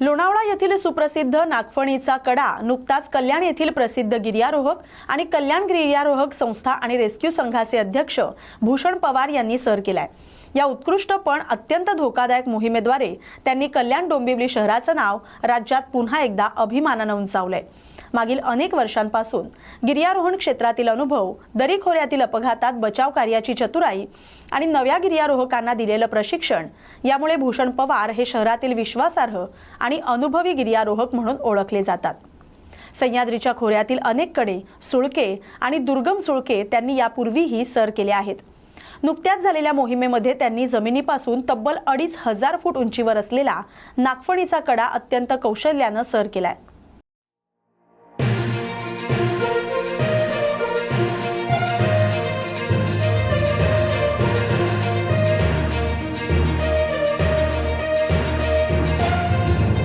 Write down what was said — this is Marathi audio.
लोणावळा येथील सुप्रसिद्ध नागफणीचा कडा नुकताच कल्याण येथील प्रसिद्ध गिर्यारोहक आणि कल्याण गिर्यारोहक संस्था आणि रेस्क्यू संघाचे अध्यक्ष भूषण पवार यांनी सर केलाय। या उत्कृष्ट पण अत्यंत धोकादायक मोहिमेद्वारे त्यांनी कल्याण डोंबिवली शहराचं नाव राज्यात पुन्हा एकदा अभिमानाने उंचावलंय। मागील अनेक वर्षांपासून गिर्यारोहण क्षेत्रातील अनुभव, दरीखोऱ्यातील अपघातात बचाव कार्याची चतुराई आणि नव्या गिर्यारोहकांना दिलेलं प्रशिक्षण यामुळे भूषण पवार हे शहरातील विश्वासार्ह आणि अनुभवी गिर्यारोहक म्हणून ओळखले जातात। सह्याद्रीच्या खोऱ्यातील अनेक कडे, सुळके आणि दुर्गम सुळके त्यांनी यापूर्वीही सर केले आहेत। नुकत्याच झालेल्या मोहिमेमध्ये त्यांनी जमिनीपासून तब्बल 2500 फूट उंचीवर असलेला नागफणीचा कडा अत्यंत कौशल्याने सर केलाय।